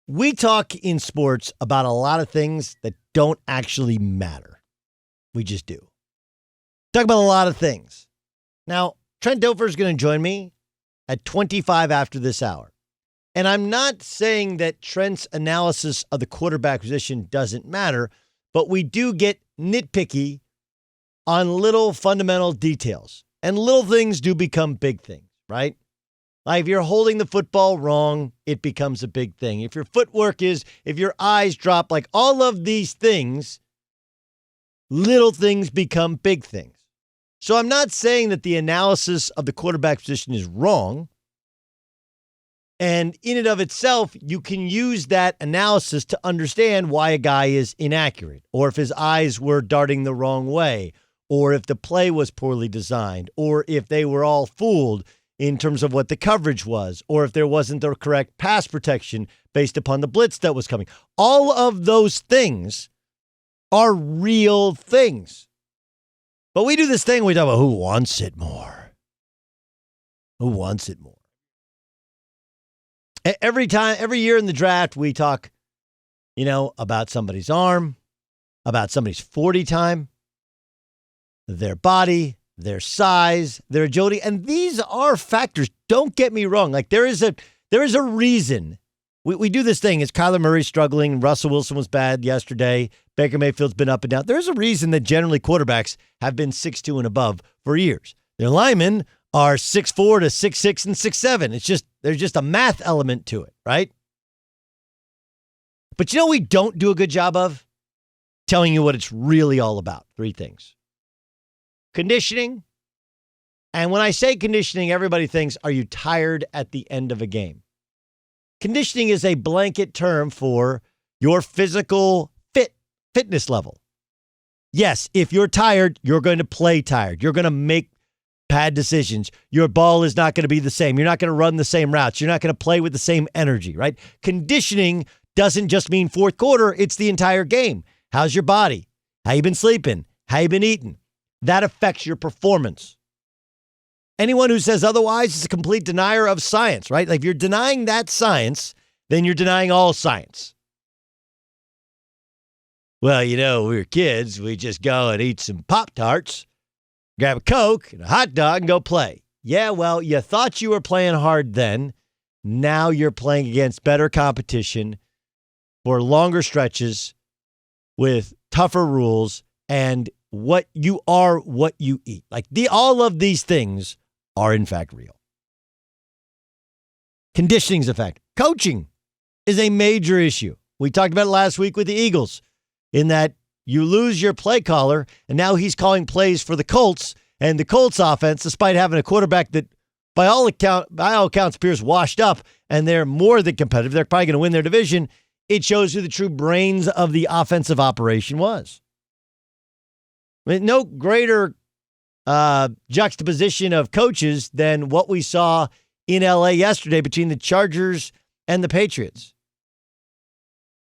We talk in sports about a lot of things that don't actually matter. We just do. Talk about a lot of things. Now, Trent Dilfer is going to join me at 25 after this hour. And I'm not saying that Trent's analysis of the quarterback position doesn't matter, but we do get nitpicky on little fundamental details. And little things do become big things, right? Like if you're holding the football wrong, it becomes a big thing. If your footwork is, if your eyes drop, like all of these things, little things become big things. So I'm not saying that the analysis of the quarterback position is wrong. And in and of itself, you can use that analysis to understand why a guy is inaccurate, or if his eyes were darting the wrong way, or if the play was poorly designed, or if they were all fooled in terms of what the coverage was, or if there wasn't the correct pass protection based upon the blitz that was coming. All of those things are real things. But we do this thing, we talk about who wants it more. Who wants it more? Every year in the draft, we talk, about somebody's arm, about somebody's 40 time, their body, their size, their agility, and these are factors. Don't get me wrong. Like there is a reason we do this thing. Is Kyler Murray struggling? Russell Wilson was bad yesterday. Baker Mayfield's been up and down. There's a reason that generally quarterbacks have been 6'2" and above for years. Their linemen are 6'4" to 6'6" and 6'7". There's just a math element to it, right? But we don't do a good job of telling you what it's really all about. 3 things. Conditioning. And when I say conditioning, everybody thinks, are you tired at the end of a game? Conditioning is a blanket term for your physical fitness level. Yes, if you're tired, you're going to play tired. You're going to make bad decisions. Your ball is not going to be the same. You're not going to run the same routes. You're not going to play with the same energy, right? Conditioning doesn't just mean fourth quarter. It's the entire game. How's your body? How you been sleeping? How you been eating? That affects your performance. Anyone who says otherwise is a complete denier of science, right? Like if you're denying that science, then you're denying all science. Well, we were kids. We just go and eat some Pop-Tarts, grab a Coke and a hot dog and go play. Yeah, well, you thought you were playing hard then. Now you're playing against better competition for longer stretches with tougher rules, and what you are, what you eat. Like all of these things are in fact real. Conditioning is a fact. Coaching is a major issue. We talked about it last week with the Eagles, in that you lose your play caller, and now he's calling plays for the Colts, and the Colts offense, despite having a quarterback that by all accounts appears washed up, and they're more than competitive, they're probably going to win their division, it shows who the true brains of the offensive operation was. I mean, no greater juxtaposition of coaches than what we saw in LA yesterday between the Chargers and the Patriots.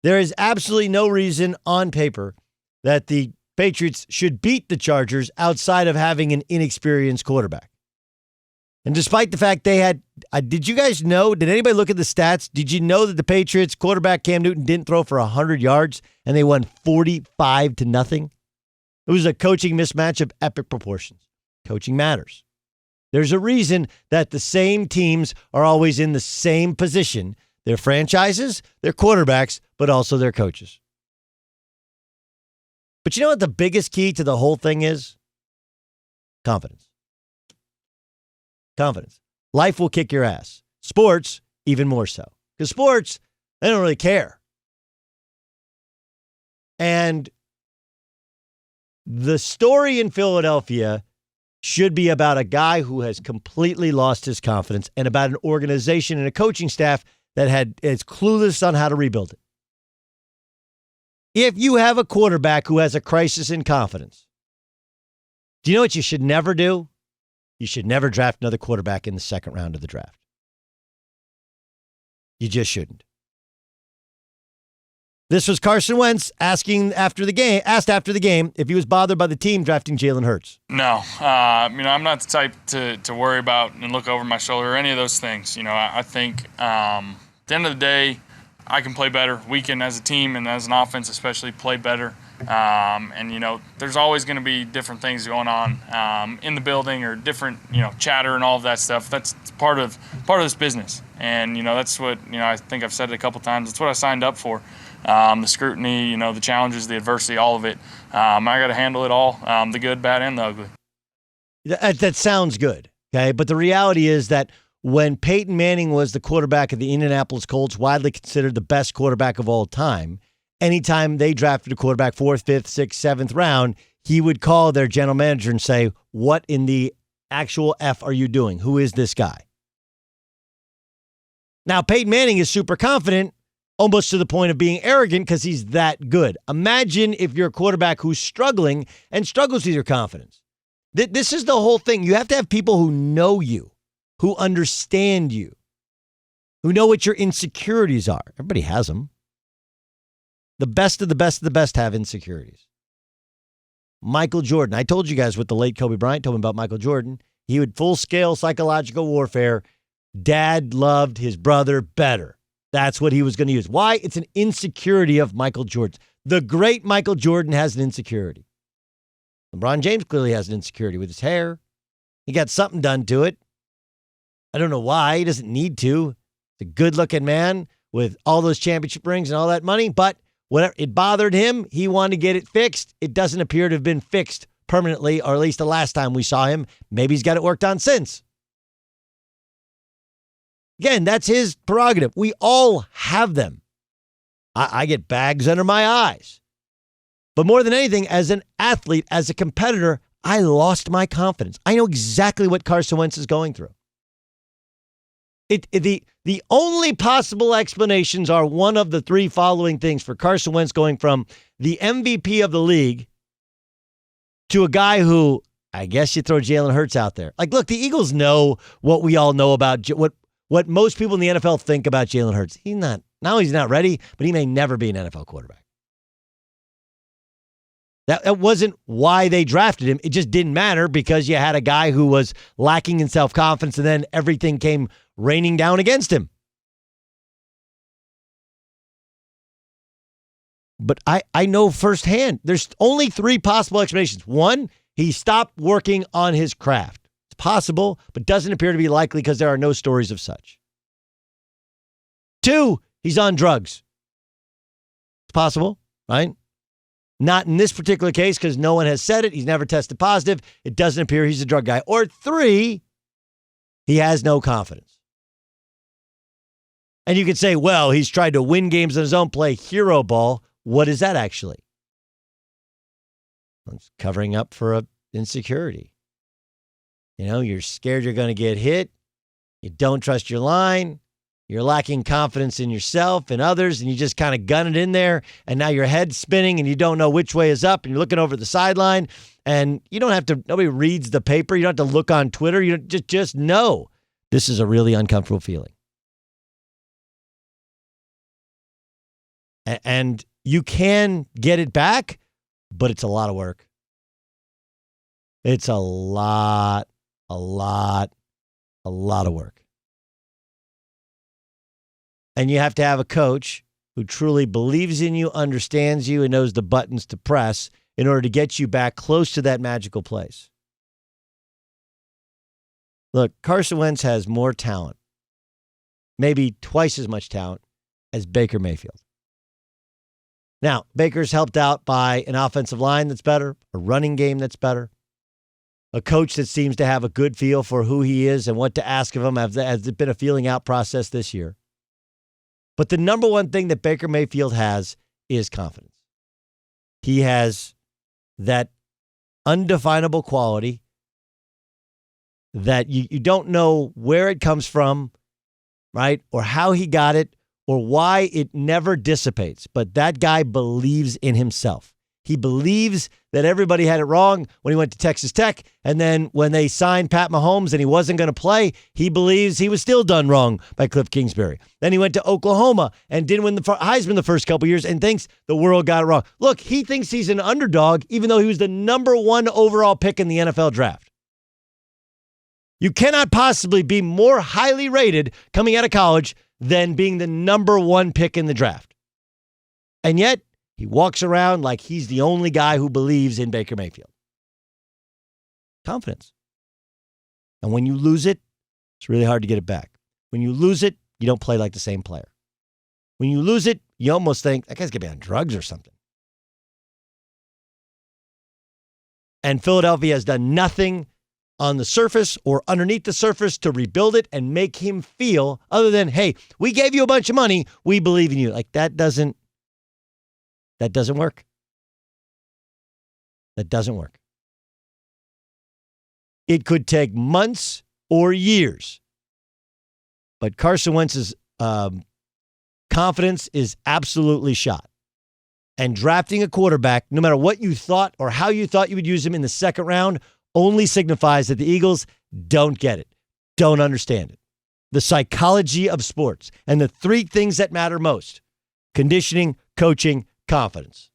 There is absolutely no reason on paper that the Patriots should beat the Chargers outside of having an inexperienced quarterback. And despite the fact they had, did you guys know, did anybody look at the stats? Did you know that the Patriots quarterback Cam Newton didn't throw for 100 yards and they won 45-0? It was a coaching mismatch of epic proportions. Coaching matters. There's a reason that the same teams are always in the same position. Their franchises, their quarterbacks, but also their coaches. But you know what the biggest key to the whole thing is? Confidence. Confidence. Life will kick your ass. Sports, even more so. Because sports, they don't really care. And the story in Philadelphia should be about a guy who has completely lost his confidence and about an organization and a coaching staff that is clueless on how to rebuild it. If you have a quarterback who has a crisis in confidence, do you know what you should never do? You should never draft another quarterback in the second round of the draft. You just shouldn't. This was Carson Wentz asked after the game if he was bothered by the team drafting Jalen Hurts. No, I'm not the type to worry about and look over my shoulder or any of those things. I think at the end of the day, I can play better. We can, as a team and as an offense especially, play better. And, there's always going to be different things going on in the building, or different, chatter and all of that stuff. That's part of this business. And, that's what, I think I've said it a couple times. That's what I signed up for. The scrutiny, the challenges, the adversity, all of it. I got to handle it all, the good, bad, and the ugly. That sounds good, okay? But the reality is that when Peyton Manning was the quarterback of the Indianapolis Colts, widely considered the best quarterback of all time, anytime they drafted a quarterback 4th, 5th, 6th, 7th round, he would call their general manager and say, "What in the actual F are you doing? Who is this guy?" Now, Peyton Manning is super confident, almost to the point of being arrogant, because he's that good. Imagine if you're a quarterback who's struggling and struggles with your confidence. This is the whole thing. You have to have people who know you, who understand you, who know what your insecurities are. Everybody has them. The best of the best of the best have insecurities. Michael Jordan. I told you guys what the late Kobe Bryant told me about Michael Jordan. He would full-scale psychological warfare. Dad loved his brother better. That's what he was going to use. Why? It's an insecurity of Michael Jordan. The great Michael Jordan has an insecurity. LeBron James clearly has an insecurity with his hair. He got something done to it. I don't know why. He doesn't need to. He's a good-looking man with all those championship rings and all that money, but whatever, it bothered him. He wanted to get it fixed. It doesn't appear to have been fixed permanently, or at least the last time we saw him. Maybe he's got it worked on since. Again, that's his prerogative. We all have them. I get bags under my eyes. But more than anything, as an athlete, as a competitor, I lost my confidence. I know exactly what Carson Wentz is going through. The only possible explanations are one of the three following things for Carson Wentz going from the MVP of the league to a guy who, I guess you throw Jalen Hurts out there. Like, look, the Eagles know what we all know about what most people in the NFL think about Jalen Hurts. He's not ready, but he may never be an NFL quarterback. That wasn't why they drafted him. It just didn't matter because you had a guy who was lacking in self-confidence, and then everything came raining down against him. But I know firsthand, there's only three possible explanations. One, he stopped working on his craft. It's possible, but doesn't appear to be likely because there are no stories of such. Two, he's on drugs. It's possible, right? Not in this particular case because no one has said it. He's never tested positive. It doesn't appear he's a drug guy. Or three, he has no confidence. And you could say, well, he's tried to win games on his own, play hero ball. What is that actually? It's covering up for an insecurity. You're scared you're going to get hit. You don't trust your line. You're lacking confidence in yourself and others, and you just kind of gun it in there, and now your head's spinning, and you don't know which way is up, and you're looking over the sideline, and you don't have to, nobody reads the paper. You don't have to look on Twitter. You just know this is a really uncomfortable feeling. And you can get it back, but it's a lot of work. It's a lot of work. And you have to have a coach who truly believes in you, understands you, and knows the buttons to press in order to get you back close to that magical place. Look, Carson Wentz has more talent, maybe twice as much talent as Baker Mayfield. Now, Baker's helped out by an offensive line that's better, a running game that's better, a coach that seems to have a good feel for who he is and what to ask of him. Has been a feeling out process this year. But the number one thing that Baker Mayfield has is confidence. He has that undefinable quality that you don't know where it comes from, right? Or how he got it, or why it never dissipates. But that guy believes in himself. He believes that everybody had it wrong when he went to Texas Tech. And then when they signed Pat Mahomes and he wasn't going to play, he believes he was still done wrong by Cliff Kingsbury. Then he went to Oklahoma and didn't win the Heisman the first couple years and thinks the world got it wrong. Look, he thinks he's an underdog, even though he was the number one overall pick in the NFL draft. You cannot possibly be more highly rated coming out of college than being the number one pick in the draft. And yet, he walks around like he's the only guy who believes in Baker Mayfield. Confidence. And when you lose it, it's really hard to get it back. When you lose it, you don't play like the same player. When you lose it, you almost think, that guy's going to be on drugs or something. And Philadelphia has done nothing on the surface or underneath the surface to rebuild it and make him feel, other than, hey, we gave you a bunch of money, we believe in you. Like, that doesn't work. That doesn't work. It could take months or years. But Carson Wentz's confidence is absolutely shot. And drafting a quarterback, no matter what you thought or how you thought you would use him in the second round, only signifies that the Eagles don't get it, don't understand it. The psychology of sports and the three things that matter most: conditioning, coaching, confidence.